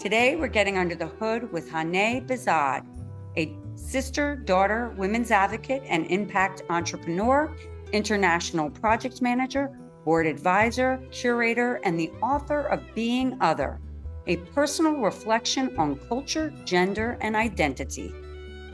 Today, we're getting under the hood with Hanae Bezad, a sister, daughter, women's advocate, and impact entrepreneur, international project manager, board advisor, curator, and the author of Being Other, a personal reflection on culture, gender, and identity.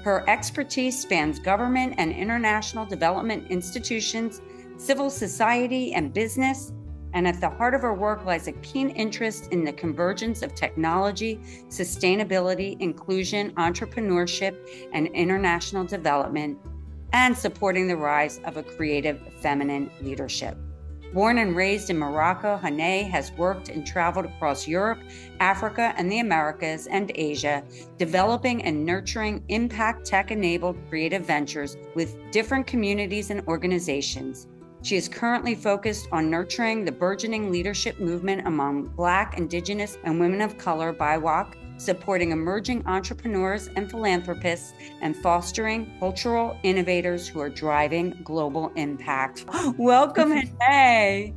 Her expertise spans government and international development institutions, civil society, and business. And at the heart of her work lies a keen interest in the convergence of technology, sustainability, inclusion, entrepreneurship, and international development, and supporting the rise of a creative feminine leadership. Born and raised in Morocco, Hanae has worked and traveled across Europe, Africa, and the Americas and Asia, developing and nurturing impact tech-enabled creative ventures with different communities and organizations. She is currently focused on nurturing the burgeoning leadership movement among Black, Indigenous, and women of color BIWOC, supporting emerging entrepreneurs and philanthropists, and fostering cultural innovators who are driving global impact. Welcome, Hanae.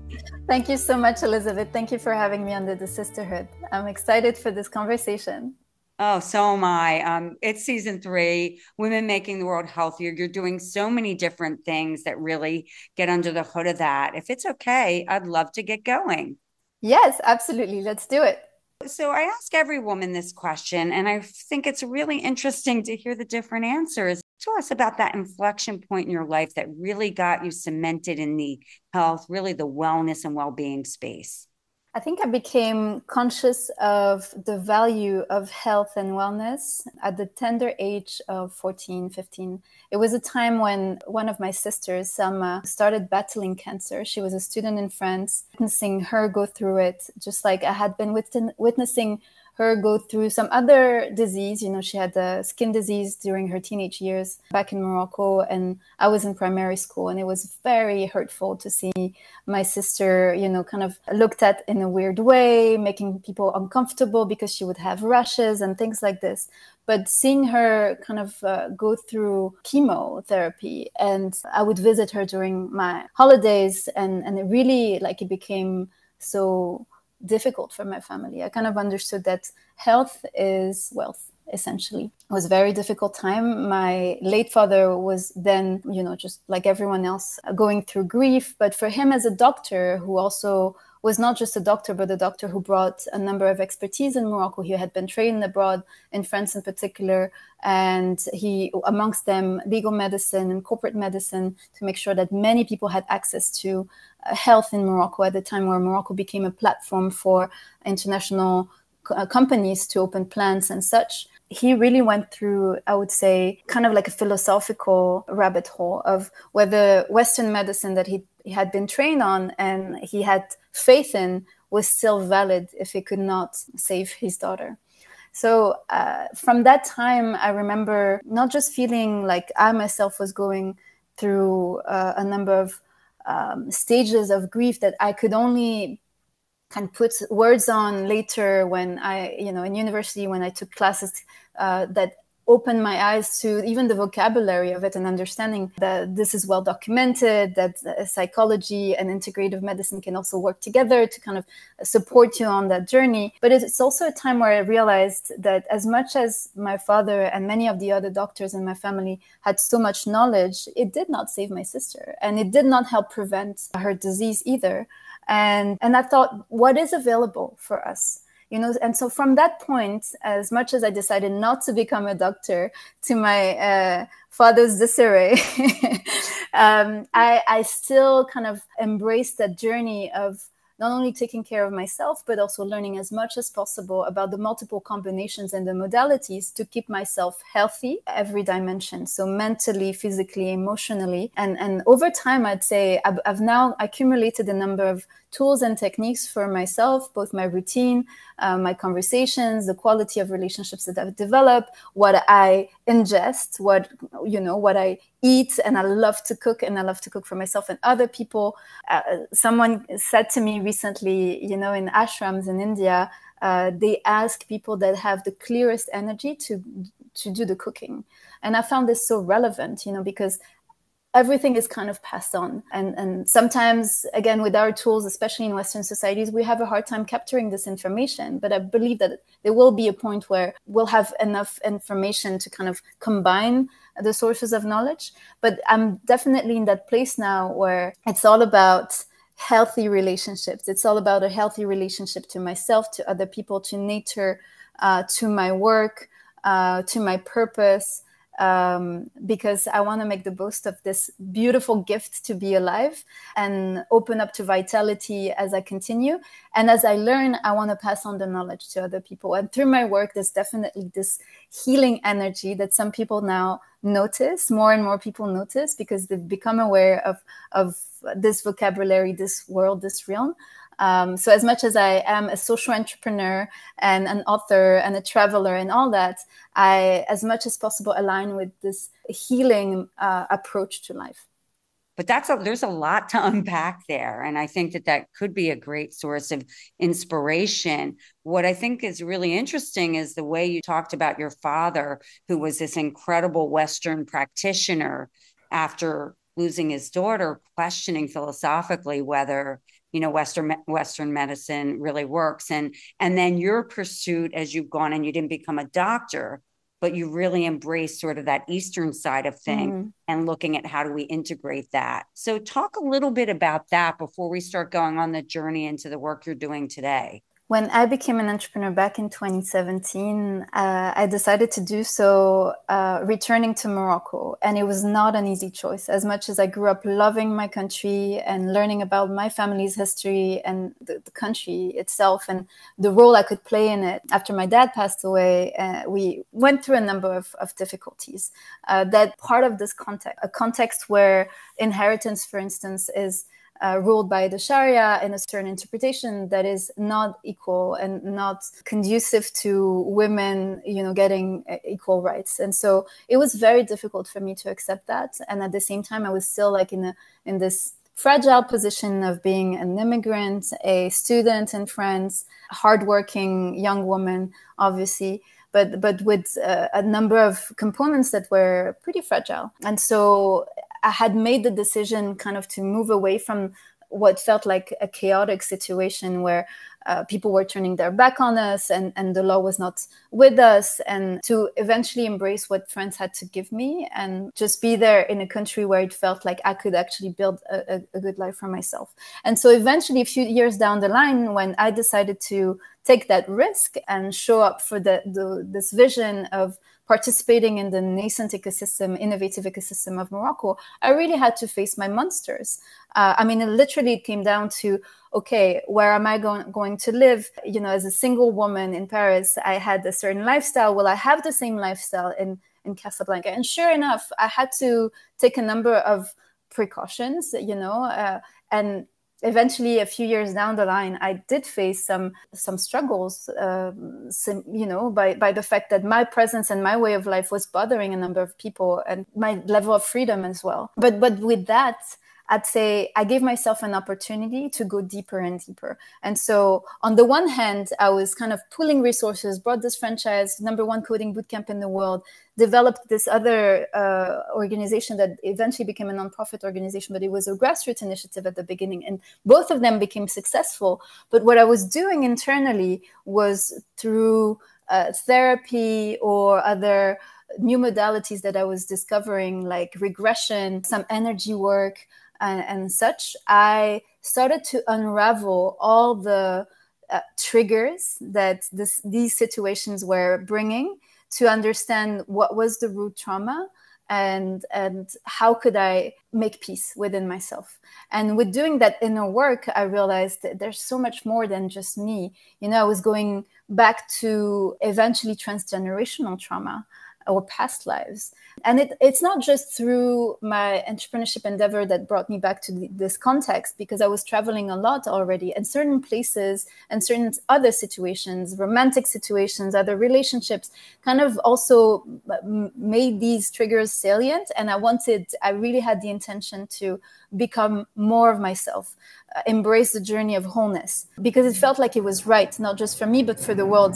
Thank you so much, Elizabeth. Thank you for having me under the sisterhood. I'm excited for this conversation. Oh, so am I. It's season 3, Women Making the World Healthier. You're doing so many different things that really get under the hood of that. If it's okay, I'd love to get going. Yes, absolutely. Let's do it. So I ask every woman this question, and I think it's really interesting to hear the different answers. Tell us about that inflection point in your life that really got you cemented in the health, really the wellness and well-being space. I think I became conscious of the value of health and wellness at the tender age of 14, 15. It was a time when one of my sisters, Selma, started battling cancer. She was a student in France, witnessing her go through it, just like I had been witnessing her go through some other disease. You know, she had a skin disease during her teenage years back in Morocco, and I was in primary school, and it was very hurtful to see my sister, you know, kind of looked at in a weird way, making people uncomfortable because she would have rashes and things like this. But seeing her kind of go through chemotherapy, and I would visit her during my holidays, and it really, like, it became so difficult for my family. I kind of understood that health is wealth, essentially. It was a very difficult time. My late father was then, you know, just like everyone else, going through grief. But for him as a doctor, who also was not just a doctor, but a doctor who brought a number of expertise in Morocco. He had been trained abroad, in France in particular, and he, amongst them, legal medicine and corporate medicine, to make sure that many people had access to health in Morocco at the time where Morocco became a platform for international companies to open plants and such. He really went through, I would say, kind of like a philosophical rabbit hole of whether Western medicine that he had been trained on and he had faith in was still valid if it could not save his daughter. So from that time, I remember not just feeling like I myself was going through a number of stages of grief that I could only kind of put words on later when I, you know, in university, when I took classes that opened my eyes to even the vocabulary of it and understanding that this is well documented, that psychology and integrative medicine can also work together to kind of support you on that journey. But it's also a time where I realized that as much as my father and many of the other doctors in my family had so much knowledge, it did not save my sister, and it did not help prevent her disease either. And I thought, what is available for us? You know, and so from that point, as much as I decided not to become a doctor, to my father's disarray, I still kind of embraced that journey of not only taking care of myself, but also learning as much as possible about the multiple combinations and the modalities to keep myself healthy every dimension. So mentally, physically, emotionally. And over time, I'd say I've now accumulated a number of tools and techniques for myself, both my routine, my conversations, the quality of relationships that I've developed, what I ingest, what I eat, and I love to cook, and I love to cook for myself and other people. Someone said to me recently, you know, in ashrams in India, they ask people that have the clearest energy to do the cooking. And I found this so relevant, you know, because everything is kind of passed on. And sometimes, again, with our tools, especially in Western societies, we have a hard time capturing this information. But I believe that there will be a point where we'll have enough information to kind of combine the sources of knowledge. But I'm definitely in that place now where it's all about healthy relationships. It's all about a healthy relationship to myself, to other people, to nature, to my work, to my purpose, because I want to make the most of this beautiful gift to be alive and open up to vitality as I continue. And as I learn, I want to pass on the knowledge to other people. And through my work, there's definitely this healing energy that some people now notice, more and more people notice, because they've become aware of this vocabulary, this world, this realm. So as much as I am a social entrepreneur and an author and a traveler and all that, I, as much as possible, align with this healing approach to life. But there's a lot to unpack there. And I think that could be a great source of inspiration. What I think is really interesting is the way you talked about your father, who was this incredible Western practitioner, after losing his daughter, questioning philosophically whether Western medicine really works. And then your pursuit as you've gone, and you didn't become a doctor, but you really embrace sort of that Eastern side of things and looking at how do we integrate that. So talk a little bit about that before we start going on the journey into the work you're doing today. When I became an entrepreneur back in 2017, I decided to do so returning to Morocco. And it was not an easy choice. As much as I grew up loving my country and learning about my family's history and the country itself and the role I could play in it. After my dad passed away, we went through a number of difficulties. That part of this context, a context where inheritance, for instance, is ruled by the Sharia in a certain interpretation that is not equal and not conducive to women, getting equal rights. And so it was very difficult for me to accept that. And at the same time, I was still like in this fragile position of being an immigrant, a student in France, hardworking young woman, obviously, but with a number of components that were pretty fragile. And so I had made the decision kind of to move away from what felt like a chaotic situation where people were turning their back on us and the law was not with us, and to eventually embrace what France had to give me and just be there in a country where it felt like I could actually build a good life for myself. And so eventually, a few years down the line, when I decided to take that risk and show up for this vision of participating in the nascent ecosystem, innovative ecosystem of Morocco, I really had to face my monsters. It came down to, okay, where am I going to live? As a single woman in Paris, I had a certain lifestyle. Will I have the same lifestyle in Casablanca? And sure enough, I had to take a number of precautions, and eventually, a few years down the line, I did face some struggles, by the fact that my presence and my way of life was bothering a number of people, and my level of freedom as well. But with that, I'd say I gave myself an opportunity to go deeper and deeper. And so on the one hand, I was kind of pooling resources, brought this franchise, #1 coding bootcamp in the world, developed this other organization that eventually became a nonprofit organization, but it was a grassroots initiative at the beginning. And both of them became successful. But what I was doing internally was through therapy or other new modalities that I was discovering, like regression, some energy work, and such, I started to unravel all the triggers that these situations were bringing, to understand what was the root trauma and how could I make peace within myself. And with doing that inner work, I realized that there's so much more than just me. I was going back to eventually transgenerational trauma or past lives. And it's not just through my entrepreneurship endeavor that brought me back to this context, because I was traveling a lot already, and certain places and certain other situations, romantic situations, other relationships, kind of also made these triggers salient. And I really had the intention to become more of myself, embrace the journey of wholeness, because it felt like it was right, not just for me, but for the world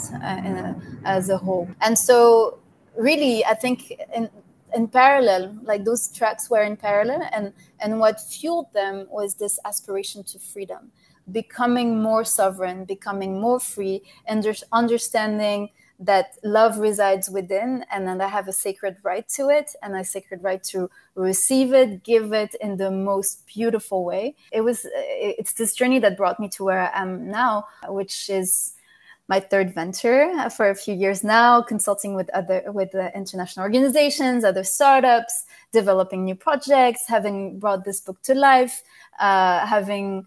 as a whole. And so really, I think in parallel, like those tracks were in parallel, and what fueled them was this aspiration to freedom, becoming more sovereign, becoming more free, and just understanding that love resides within, and that I have a sacred right to it, and a sacred right to receive it, give it in the most beautiful way. It's this journey that brought me to where I am now, which is my third venture for a few years now, consulting with international organizations, other startups, developing new projects, having brought this book to life, having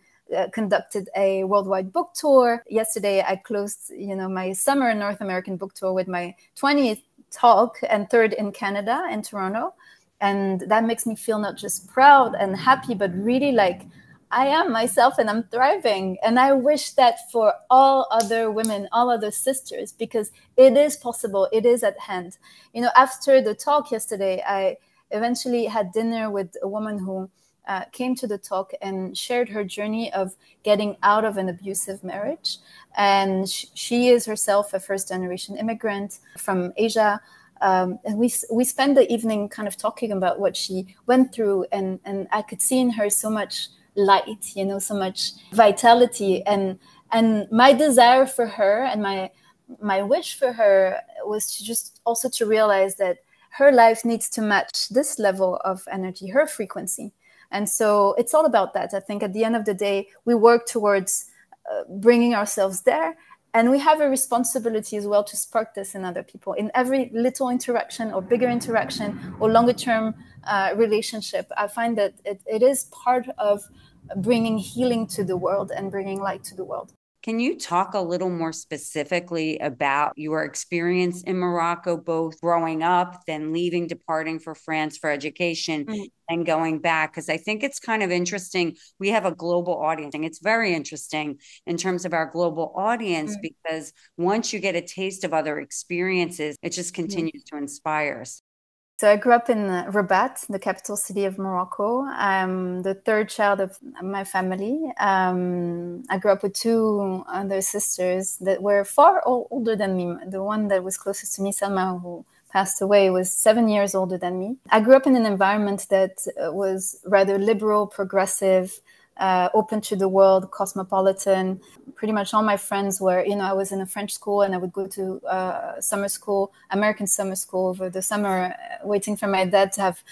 conducted a worldwide book tour. Yesterday, I closed, my summer North American book tour with my 20th talk and third in Canada, in Toronto. And that makes me feel not just proud and happy, but really like I am myself and I'm thriving. And I wish that for all other women, all other sisters, because it is possible, it is at hand. After the talk yesterday, I eventually had dinner with a woman who came to the talk and shared her journey of getting out of an abusive marriage. And she is herself a first-generation immigrant from Asia. And we spent the evening kind of talking about what she went through. And I could see in her so much light, so much vitality. And my desire for her and my wish for her was to just also to realize that her life needs to match this level of energy, her frequency. And so it's all about that. I think at the end of the day, we work towards bringing ourselves there. And we have a responsibility as well to spark this in other people. In every little interaction or bigger interaction or longer term relationship, I find that it is part of bringing healing to the world and bringing light to the world. Can you talk a little more specifically about your experience in Morocco, both growing up, then leaving, departing for France for education, and going back? Because I think it's kind of interesting. We have a global audience, and it's very interesting in terms of our global audience, because once you get a taste of other experiences, it just continues to inspire us. So I grew up in Rabat, the capital city of Morocco. I'm the third child of my family. I grew up with two other sisters that were far older than me. The one that was closest to me, Selma, who passed away, was 7 years older than me. I grew up in an environment that was rather liberal, progressive, open to the world, cosmopolitan. Pretty much all my friends were, I was in a French school and I would go to summer school, American summer school over the summer, waiting for my dad to have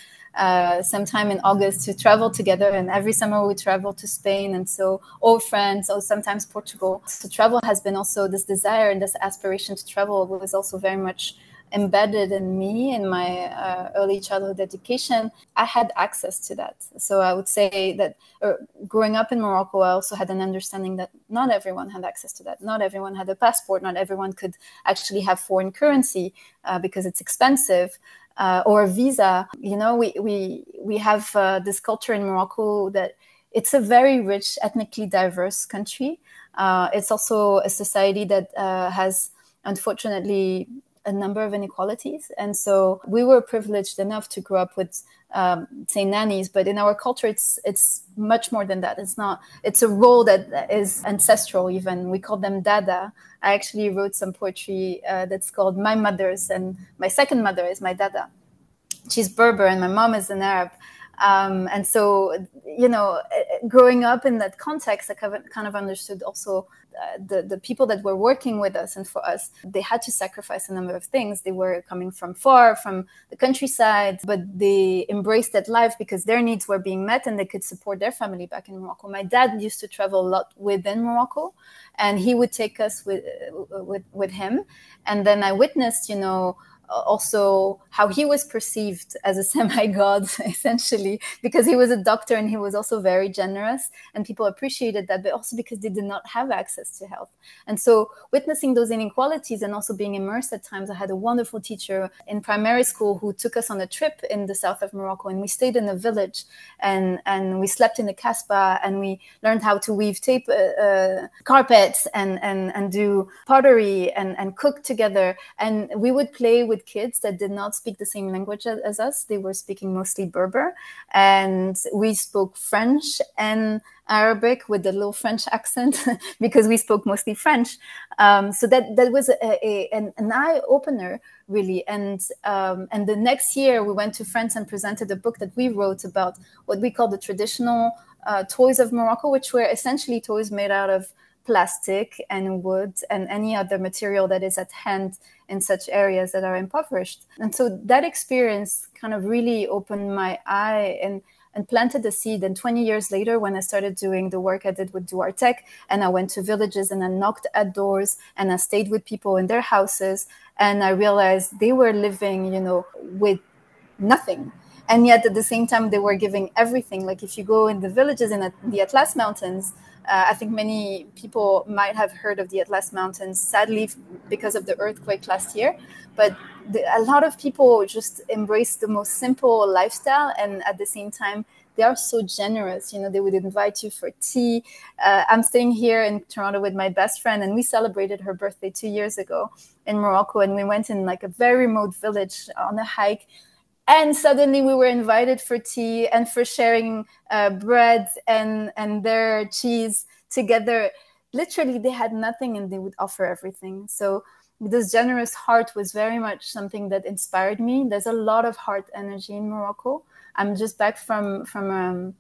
some time in August to travel together. And every summer we travel to Spain. And so all friends, or sometimes Portugal. So travel has been also this desire and this aspiration to travel was also very much embedded in me in my early childhood education. I had access to that. So I would say that growing up in Morocco, I also had an understanding that not everyone had access to that. Not everyone had a passport. Not everyone could actually have foreign currency because it's expensive. Or a visa. We have this culture in Morocco that it's a very rich, ethnically diverse country. It's also a society that has, unfortunately, a number of inequalities. And so we were privileged enough to grow up with, say, nannies, but in our culture, it's much more than that. It's a role that is ancestral even. We call them dada. I actually wrote some poetry that's called My Mothers, and my second mother is my dada. She's Berber and my mom is an Arab. And so, growing up in that context, I kind of understood also the people that were working with us and for us, they had to sacrifice a number of things. They were coming from far, from the countryside, but they embraced that life because their needs were being met and they could support their family back in Morocco. My dad used to travel a lot within Morocco, and he would take us with him. And then I witnessed, also how he was perceived as a semi-god, essentially, because he was a doctor and he was also very generous, and people appreciated that, but also because they did not have access to health. And so witnessing those inequalities and also being immersed at times, I had a wonderful teacher in primary school who took us on a trip in the south of Morocco, and we stayed in a village and we slept in a kasbah, and we learned how to weave tape carpets and do pottery and cook together. And we would play with with kids that did not speak the same language as us. They were speaking mostly Berber, and we spoke French and Arabic with a little French accent because we spoke mostly French. So that was an eye opener, really. And the next year we went to France and presented a book that we wrote about what we call the traditional toys of Morocco, which were essentially toys made out of plastic and wood and any other material that is at hand in such areas that are impoverished. And so that experience kind of really opened my eye and planted the seed. And 20 years later, when I started doing the work I did with Duartec, and I went to villages and I knocked at doors and I stayed with people in their houses, and I realized they were living, with nothing. And yet at the same time, they were giving everything. Like if you go in the villages in the Atlas Mountains, I think many people might have heard of the Atlas Mountains, sadly, because of the earthquake last year. But a lot of people just embrace the most simple lifestyle. And at the same time, they are so generous. They would invite you for tea. I'm staying here in Toronto with my best friend, and we celebrated her birthday 2 years ago in Morocco. And we went in like a very remote village on a hike. And suddenly we were invited for tea and for sharing bread and their cheese together. Literally, they had nothing and they would offer everything. So this generous heart was very much something that inspired me. There's a lot of heart energy in Morocco. I'm just back from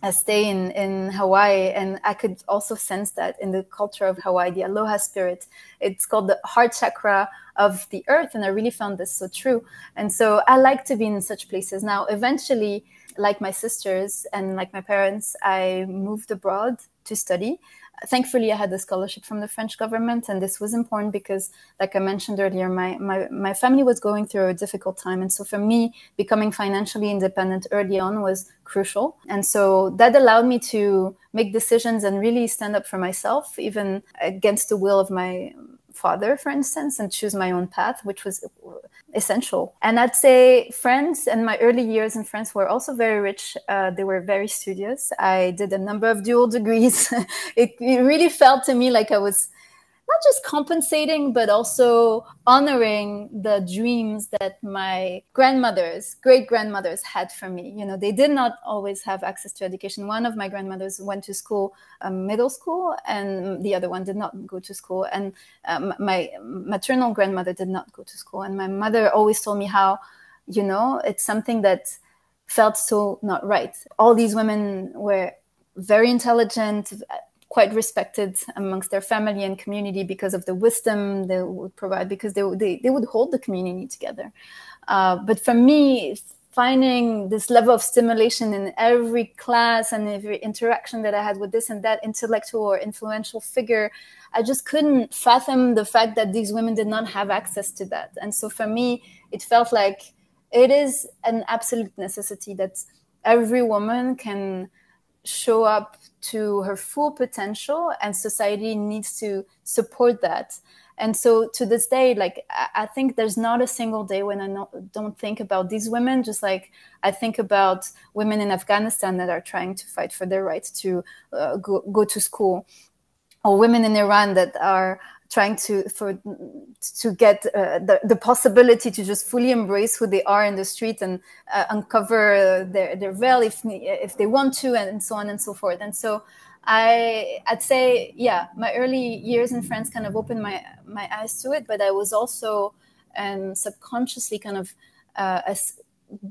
a stay in Hawaii, and I could also sense that in the culture of Hawaii, the aloha spirit. It's called the heart chakra of the earth, and I really found this so true. And so I like to be in such places. Now, eventually, like my sisters and like my parents, I moved abroad to study. Thankfully, I had a scholarship from the French government, and this was important because, like I mentioned earlier, my family was going through a difficult time. And so for me, becoming financially independent early on was crucial. And so that allowed me to make decisions and really stand up for myself, even against the will of my father, for instance, and choose my own path, which was essential. And I'd say France and my early years in France were also very rich. They were very studious. I did a number of dual degrees. It really felt to me like I was not just compensating, but also honoring the dreams that my great grandmothers had for me. They did not always have access to education. One of my grandmothers went to school, middle school, and the other one did not go to school. And my maternal grandmother did not go to school. And my mother always told me how, it's something that felt so not right. All these women were very intelligent, quite respected amongst their family and community because of the wisdom they would provide, because they would hold the community together. But for me, finding this level of stimulation in every class and every interaction that I had with this and that intellectual or influential figure, I just couldn't fathom the fact that these women did not have access to that. And so for me, it felt like it is an absolute necessity that every woman can show up to her full potential, and society needs to support that. And so to this day, like I think there's not a single day when I don't think about these women, just like I think about women in Afghanistan that are trying to fight for their right to go to school, or women in Iran that are trying to get the possibility to just fully embrace who they are in the street and uncover their veil if they want to, and so on and so forth. And so I'd say, yeah, my early years in France kind of opened my eyes to it, but I was also subconsciously kind of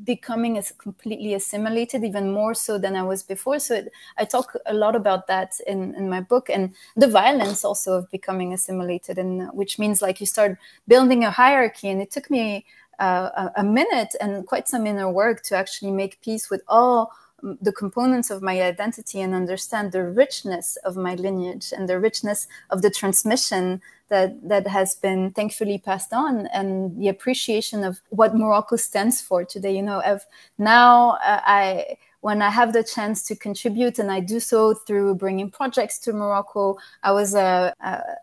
becoming completely assimilated, even more so than I was before. So I talk a lot about that in my book, and the violence also of becoming assimilated, and which means like you start building a hierarchy. And it took me a minute and quite some inner work to actually make peace with all the components of my identity and understand the richness of my lineage and the richness of the transmission that has been thankfully passed on, and the appreciation of what Morocco stands for today. When I have the chance to contribute, and I do so through bringing projects to Morocco. I was a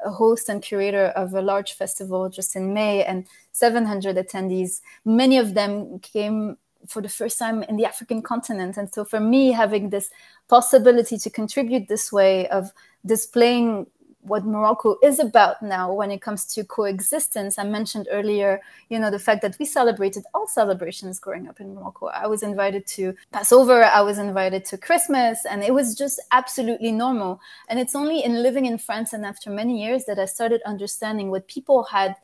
host and curator of a large festival just in May, and 700 attendees. Many of them came for the first time in the African continent. And so for me, having this possibility to contribute this way of displaying what Morocco is about now when it comes to coexistence. I mentioned earlier, the fact that we celebrated all celebrations growing up in Morocco. I was invited to Passover, I was invited to Christmas, and it was just absolutely normal. And it's only in living in France and after many years that I started understanding what people had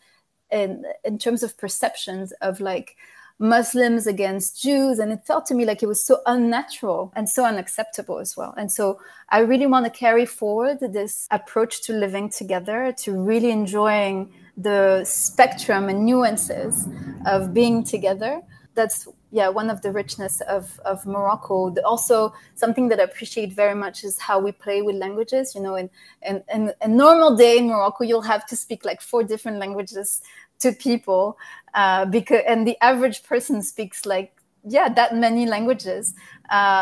in terms of perceptions of like Muslims against Jews. And it felt to me like it was so unnatural and so unacceptable as well. And so I really want to carry forward this approach to living together, to really enjoying the spectrum and nuances of being together. That's one of the richness of Morocco. Also, something that I appreciate very much is how we play with languages. In a normal day in Morocco, you'll have to speak like 4 different languages to people, and the average person speaks like that many languages.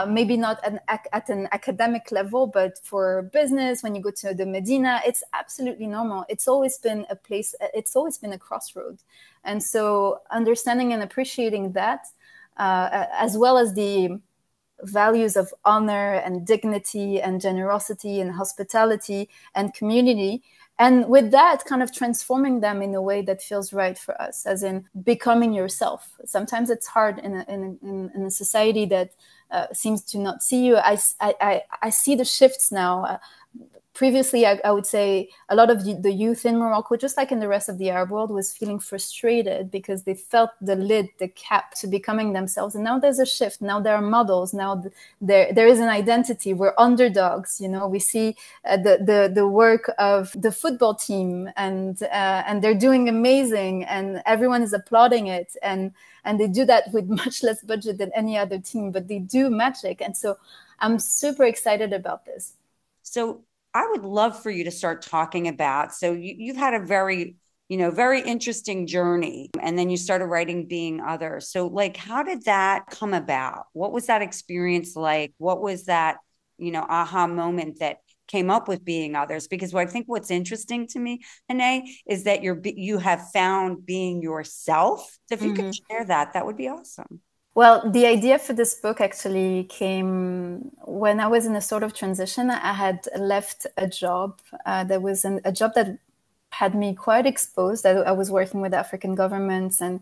Maybe not at an academic level, but for business, when you go to the Medina, it's absolutely normal. It's always been a place. It's always been a crossroad, and so understanding and appreciating that, as well as the values of honor and dignity and generosity and hospitality and community. And with that, kind of transforming them in a way that feels right for us, as in becoming yourself. Sometimes it's hard in a society that seems to not see you. I see the shifts now. Previously, I would say a lot of the youth in Morocco, just like in the rest of the Arab world, was feeling frustrated because they felt the cap to becoming themselves. And now there's a shift. Now there are models. Now there is an identity. We're underdogs. We see the work of the football team, and they're doing amazing, and everyone is applauding it. And they do that with much less budget than any other team, but they do magic. And so I'm super excited about this. So I would love for you to start talking about, so you've had a very, very interesting journey, and then you started writing Being Other. So like, how did that come about? What was that experience like? What was that, aha moment that came up with Being Others? Because I think what's interesting to me, Hanae, is that you have found being yourself. So if you could share that, that would be awesome. Well, the idea for this book actually came when I was in a sort of transition. I had left a job. There was a job that had me quite exposed. I was working with African governments. And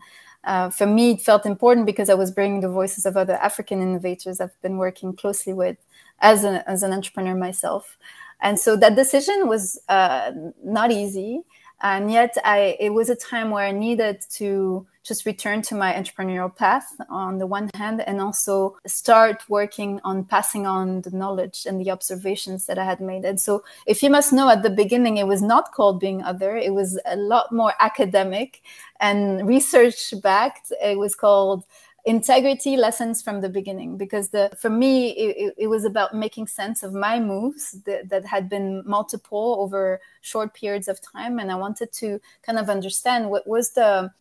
for me, it felt important because I was bringing the voices of other African innovators I've been working closely with as an entrepreneur myself. And so that decision was not easy. And yet it was a time where I needed to just return to my entrepreneurial path on the one hand, and also start working on passing on the knowledge and the observations that I had made. And so if you must know, at the beginning, it was not called Being Other. It was a lot more academic and research backed. It was called Integrity Lessons from the Beginning, because for me, it was about making sense of my moves that had been multiple over short periods of time. And I wanted to kind of understand what was the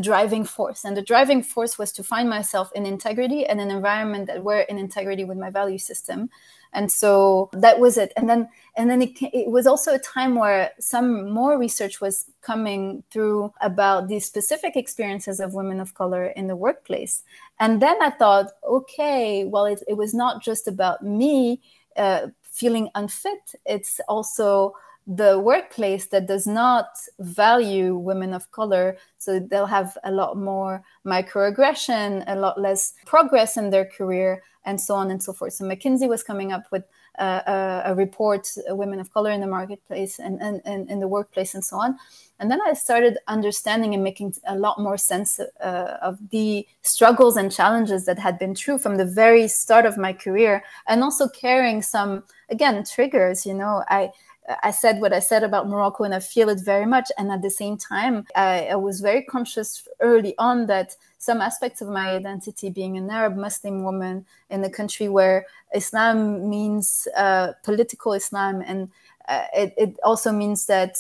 driving force. And the driving force was to find myself in integrity and an environment that were in integrity with my value system. And so that was it. And then it was also a time where some more research was coming through about the specific experiences of women of color in the workplace. And then I thought, okay, well, it was not just about me feeling unfit. It's also the workplace that does not value women of color. So they'll have a lot more microaggression, a lot less progress in their career, and so on and so forth. So McKinsey was coming up with a report, women of color in the marketplace and in the workplace and so on. And then I started understanding and making a lot more sense of the struggles and challenges that had been true from the very start of my career, and also carrying some, again, triggers. I said what I said about Morocco, and I feel it very much. And at the same time, I was very conscious early on that some aspects of my identity, being an Arab Muslim woman in a country where Islam means political Islam, and it also means that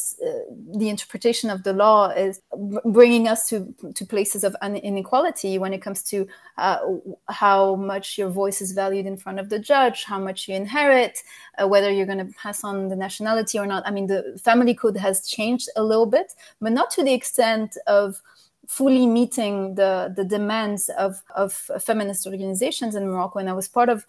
the interpretation of the law is bringing us to places of inequality when it comes to how much your voice is valued in front of the judge, how much you inherit, whether you're going to pass on the nationality or not. I mean, the family code has changed a little bit, but not to the extent of fully meeting the demands of feminist organizations in Morocco. And I was part of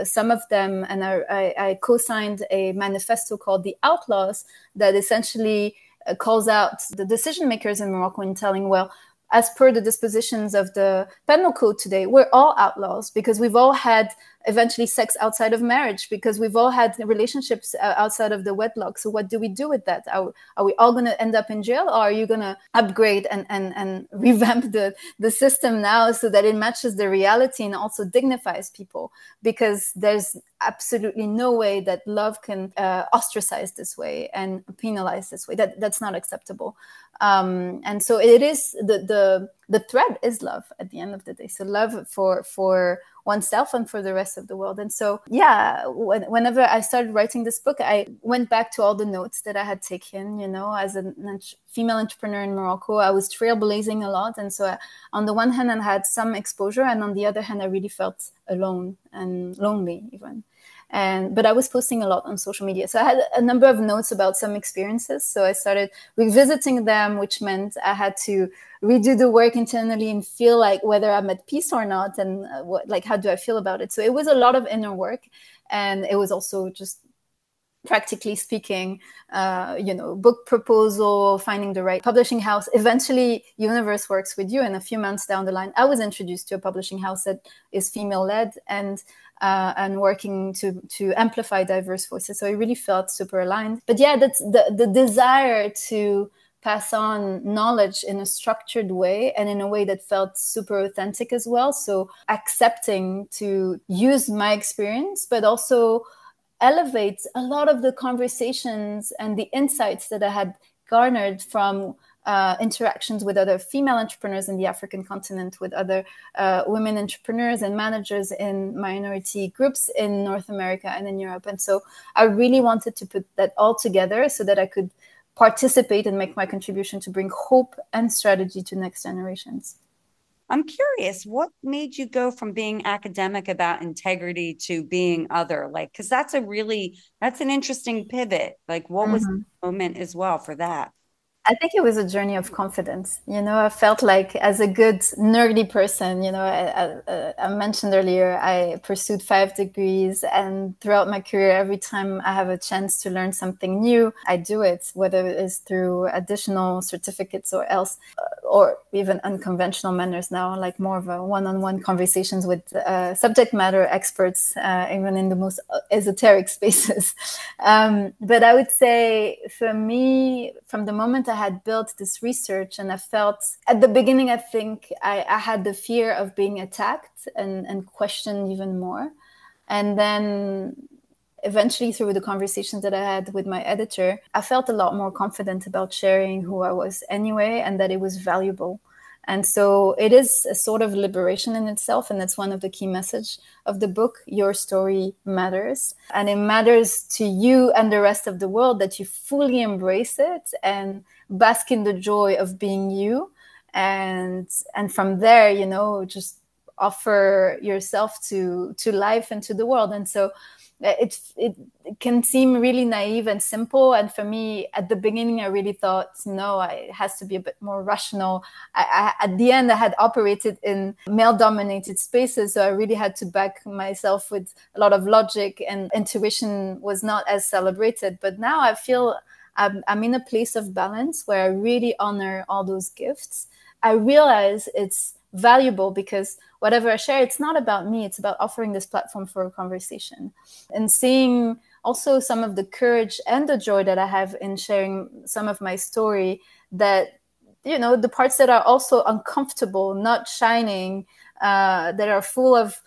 some of them. And I co-signed a manifesto called The Outlaws that essentially calls out the decision makers in Morocco in telling, well, as per the dispositions of the penal code today, we're all outlaws because we've all had eventually sex outside of marriage, because we've all had relationships outside of the wedlock. So what do we do with that? Are we all going to end up in jail, or are you going to upgrade and revamp the system now so that it matches the reality and also dignifies people? Because there's absolutely no way that love can ostracize this way and penalize this way. That's not acceptable. And so it is the thread is love at the end of the day. So love for oneself and for the rest of the world. And so, yeah, whenever I started writing this book, I went back to all the notes that I had taken, as a female entrepreneur in Morocco. I was trailblazing a lot. And so on the one hand, I had some exposure, and on the other hand, I really felt alone and lonely even. But I was posting a lot on social media. So I had a number of notes about some experiences. So I started revisiting them, which meant I had to redo the work internally and feel like whether I'm at peace or not, and how do I feel about it. So it was a lot of inner work. And it was also just practically speaking, book proposal, finding the right publishing house. Eventually, Universe works with you. And a few months down the line, I was introduced to a publishing house that is female-led and working to amplify diverse voices. So it really felt super aligned. But yeah, that's the desire to pass on knowledge in a structured way and in a way that felt super authentic as well. So accepting to use my experience, but also elevate a lot of the conversations and the insights that I had garnered from interactions with other female entrepreneurs in the African continent, with other women entrepreneurs and managers in minority groups in North America and in Europe. And so I really wanted to put that all together so that I could participate and make my contribution to bring hope and strategy to next generations. I'm curious, what made you go from being academic about integrity to being other? Because that's an interesting pivot. What was the moment as well for that? I think it was a journey of confidence. I felt like, as a good nerdy person, I mentioned earlier, I pursued 5 degrees, and throughout my career, every time I have a chance to learn something new, I do it, whether it is through additional certificates or else, or even unconventional manners now, like more of a one-on-one conversations with subject matter experts, even in the most esoteric spaces. But I would say, for me, from the moment I had built this research, and I felt at the beginning, I think I had the fear of being attacked and questioned even more. And then eventually, through the conversations that I had with my editor, I felt a lot more confident about sharing who I was anyway, and that it was valuable. And so it is a sort of liberation in itself. And that's one of the key messages of the book. Your story matters. And it matters to you and the rest of the world that you fully embrace it and bask in the joy of being you. And from there, just offer yourself to life and to the world. And so it can seem really naive and simple. And for me, at the beginning, I really thought, no, it has to be a bit more rational. At the end, I had operated in male-dominated spaces, so I really had to back myself with a lot of logic, and intuition was not as celebrated. But now I feel I'm in a place of balance where I really honor all those gifts. I realize it's valuable because whatever I share, it's not about me. It's about offering this platform for a conversation, and seeing also some of the courage and the joy that I have in sharing some of my story, that, the parts that are also uncomfortable, not shining, that are full of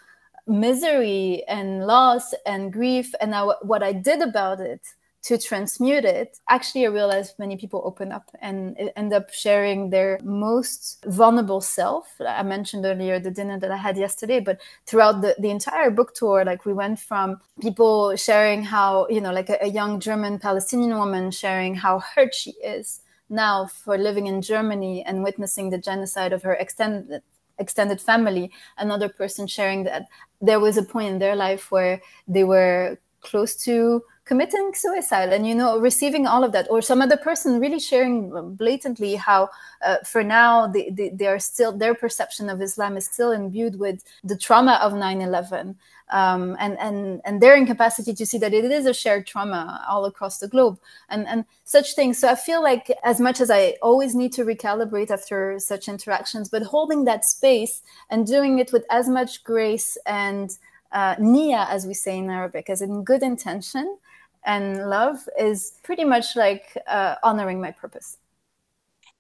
misery and loss and grief. And what I did about it to transmute it, actually, I realized many people open up and end up sharing their most vulnerable self. I mentioned earlier the dinner that I had yesterday, but throughout the entire book tour, we went from people sharing how, a young German Palestinian woman sharing how hurt she is now for living in Germany and witnessing the genocide of her extended family. Another person sharing that there was a point in their life where they were close to committing suicide and, receiving all of that, or some other person really sharing blatantly how for now they are still, their perception of Islam is still imbued with the trauma of 9/11, and their incapacity to see that it is a shared trauma all across the globe, and such things. So I feel like, as much as I always need to recalibrate after such interactions, but holding that space and doing it with as much grace and niya, as we say in Arabic, as in good intention and love, is pretty much like honoring my purpose.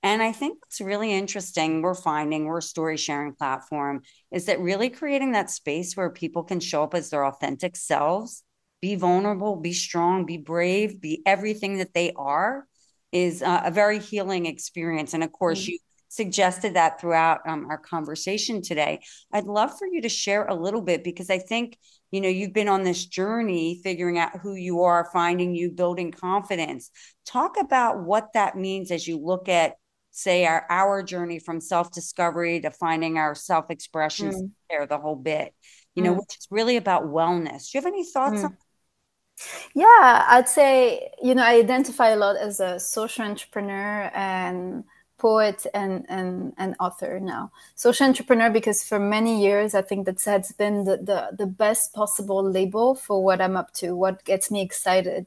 And I think what's really interesting, we're a story sharing platform, is that really creating that space where people can show up as their authentic selves, be vulnerable, be strong, be brave, be everything that they are, is a very healing experience. And of course, you suggested that throughout our conversation today. I'd love for you to share a little bit, because I think, you've been on this journey, figuring out who you are, finding you, building confidence. Talk about what that means as you look at, say, our journey from self-discovery to finding our self-expression, the whole bit, which is really about wellness. Do you have any thoughts on that? Yeah, I'd say, I identify a lot as a social entrepreneur and poet and author now. Social entrepreneur, because for many years, I think that's been the best possible label for what I'm up to, what gets me excited,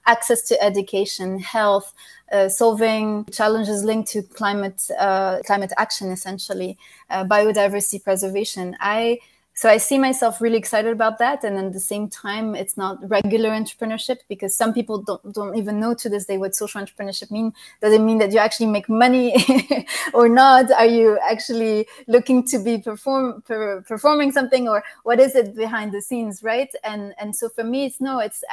access to education, health, solving challenges linked to climate action, essentially, biodiversity preservation. So I see myself really excited about that. And at the same time, it's not regular entrepreneurship, because some people don't even know to this day what social entrepreneurship means. Does it mean that you actually make money or not? Are you actually looking to be performing something, or what is it behind the scenes, right? And so for me, it's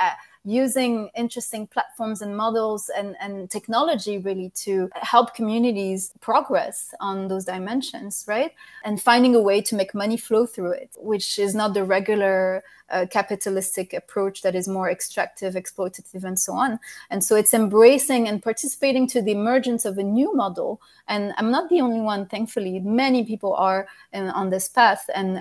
using interesting platforms and models and technology really to help communities progress on those dimensions, right? And finding a way to make money flow through it, which is not the regular capitalistic approach that is more extractive, exploitative, and so on. And so it's embracing and participating to the emergence of a new model. And I'm not the only one, thankfully. Many people are on this path, and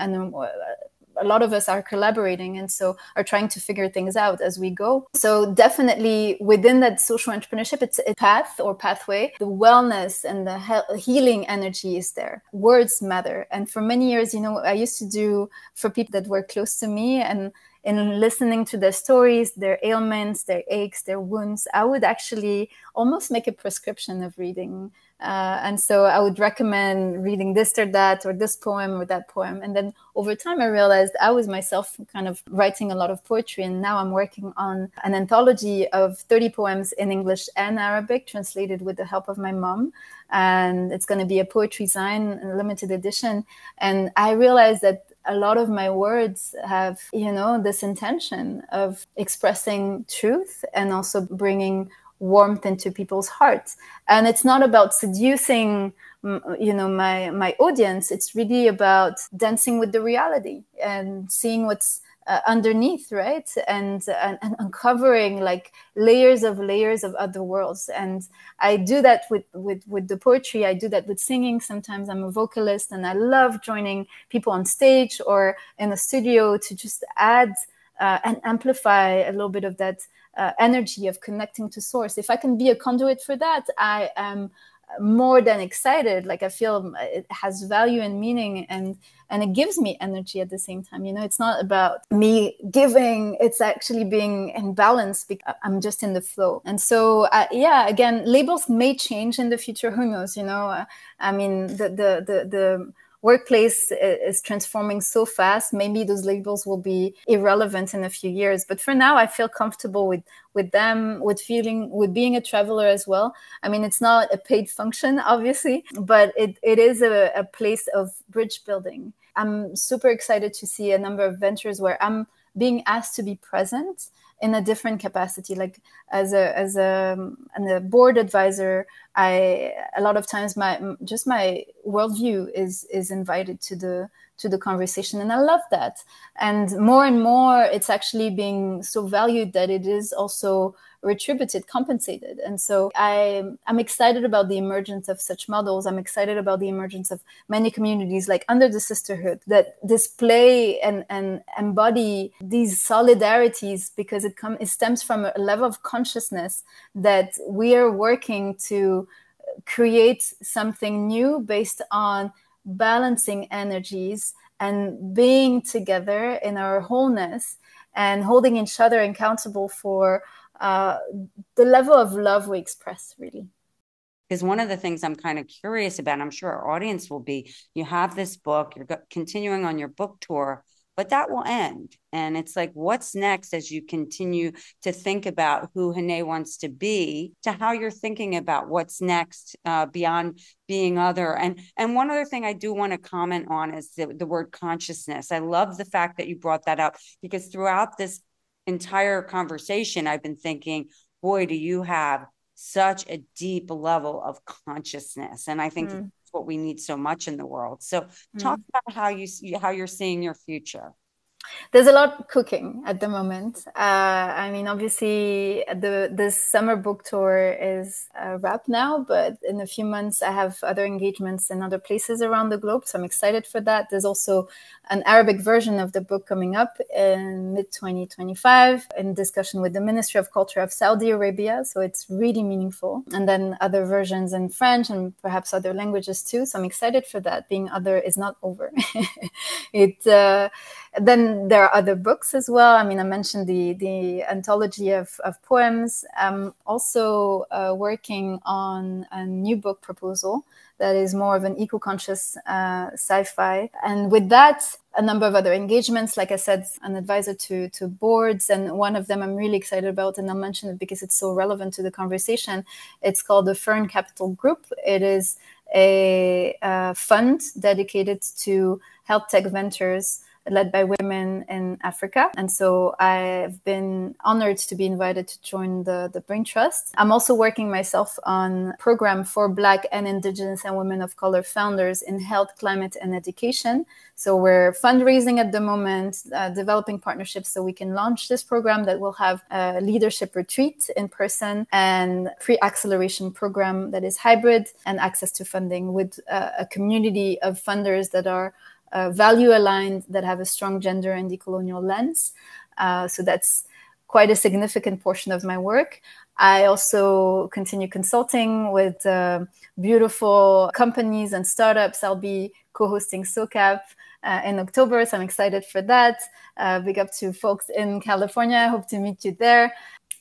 a lot of us are collaborating, and so are trying to figure things out as we go. So definitely within that social entrepreneurship, it's a path or pathway. The wellness and the healing energy is there. Words matter. And for many years, I used to do for people that were close to me, and in listening to their stories, their ailments, their aches, their wounds, I would actually almost make a prescription of reading. And so I would recommend reading this or that, or this poem or that poem. And then over time, I realized I was myself kind of writing a lot of poetry. And now I'm working on an anthology of 30 poems in English and Arabic, translated with the help of my mom. And it's going to be a poetry zine, a limited edition. And I realized that a lot of my words have, this intention of expressing truth and also bringing warmth into people's hearts. And it's not about seducing, my audience. It's really about dancing with the reality and seeing what's underneath, right? And uncovering like layers of other worlds. And I do that with the poetry. I do that with singing. Sometimes I'm a vocalist, and I love joining people on stage or in a studio to just add and amplify a little bit of that energy of connecting to source. If I can be a conduit for that, I am more than excited. Like, I feel it has value and meaning, and it gives me energy at the same time. It's not about me giving, it's actually being in balance, because I'm just in the flow. And so, again, labels may change in the future. Who knows? I mean, the workplace is transforming so fast. Maybe those labels will be irrelevant in a few years. But for now, I feel comfortable with them, with being a traveler as well. I mean, it's not a paid function, obviously, but it is a place of bridge building. I'm super excited to see a number of ventures where I'm being asked to be present in a different capacity, like as a board advisor. A lot of times my worldview is invited to the conversation, and I love that. And more it's actually being so valued that it is also retributed, compensated. And so I'm excited about the emergence of such models. I'm excited about the emergence of many communities like Under the Sisterhood that display and embody these solidarities, because it stems from a level of consciousness that we are working to create something new based on balancing energies and being together in our wholeness and holding each other accountable for the level of love we express, really. Because one of the things I'm kind of curious about, I'm sure our audience will be, you have this book, you're continuing on your book tour, but that will end. And it's like, what's next as you continue to think about who Hanae wants to be, to how you're thinking about what's next beyond being other. And one other thing I do want to comment on is the word consciousness. I love the fact that you brought that up, because throughout this entire conversation, I've been thinking, boy, do you have such a deep level of consciousness. And I think that's what we need so much in the world. So talk about how you're seeing your future. There's a lot cooking at the moment. I mean, obviously, this summer book tour is a wrap now, but in a few months, I have other engagements in other places around the globe. So I'm excited for that. There's also an Arabic version of the book coming up in mid-2025 in discussion with the Ministry of Culture of Saudi Arabia. So it's really meaningful. And then other versions in French and perhaps other languages too. So I'm excited for that. Being other is not over. Then there are other books as well. I mean, I mentioned the anthology of poems. I'm also working on a new book proposal that is more of an eco-conscious sci-fi. And with that, a number of other engagements, like I said, an advisor to boards. And one of them I'm really excited about, and I'll mention it because it's so relevant to the conversation. It's called the Fern Capital Group. It is a fund dedicated to health tech ventures led by women in Africa. And so I've been honored to be invited to join the Brain Trust. I'm also working myself on a program for Black and Indigenous and women of color founders in health, climate, and education. So we're fundraising at the moment, developing partnerships so we can launch this program that will have a leadership retreat in person and pre-acceleration program that is hybrid and access to funding with a community of funders that are value aligned, that have a strong gender and decolonial lens. So that's quite a significant portion of my work. I also continue consulting with beautiful companies and startups. I'll be co-hosting SOCAP in October, so I'm excited for that. Big up to folks in California. I hope to meet you there.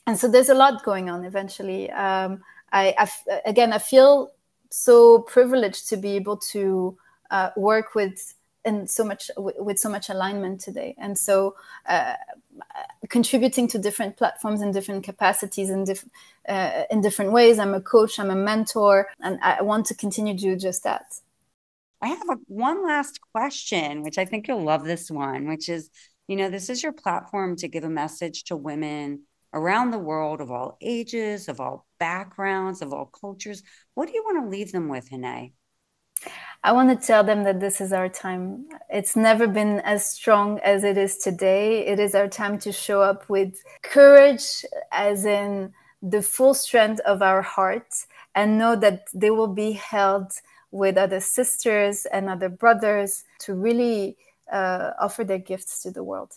And so there's a lot going on eventually. I feel so privileged to be able to work with so much alignment today, and so contributing to different platforms in different capacities and in different ways. I'm a coach, I'm a mentor, and I want to continue to do just that. I have one last question, which I think you'll love this one, which is, this is your platform to give a message to women around the world of all ages, of all backgrounds, of all cultures. What do you want to leave them with, Hanae? I want to tell them that this is our time. It's never been as strong as it is today. It is our time to show up with courage, as in the full strength of our heart, and know that they will be held with other sisters and other brothers to really offer their gifts to the world.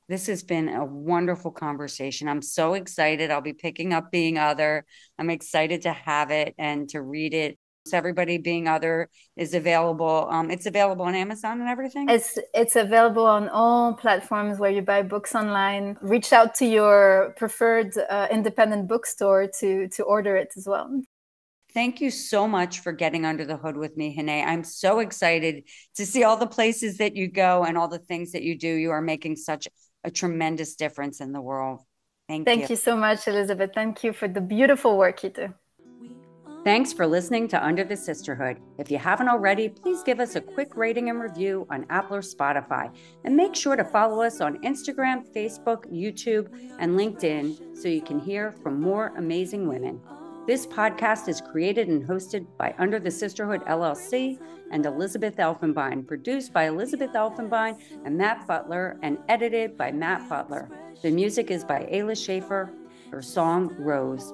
This has been a wonderful conversation. I'm so excited. I'll be picking up Being Other. I'm excited to have it and to read it. So everybody, Being Other is available. It's available on Amazon and everything? It's available on all platforms where you buy books online. Reach out to your preferred independent bookstore to order it as well. Thank you so much for getting under the hood with me, Hanae. I'm so excited to see all the places that you go and all the things that you do. You are making such a tremendous difference in the world. Thank you so much, Elizabeth. Thank you for the beautiful work you do. Thanks for listening to Under the Sisterhood. If you haven't already, please give us a quick rating and review on Apple or Spotify. And make sure to follow us on Instagram, Facebook, YouTube, and LinkedIn so you can hear from more amazing women. This podcast is created and hosted by Under the Sisterhood LLC and Elizabeth Elfenbein, produced by Elizabeth Elfenbein and Matt Butler, and edited by Matt Butler. The music is by Ayla Schaefer. Her song, Rose.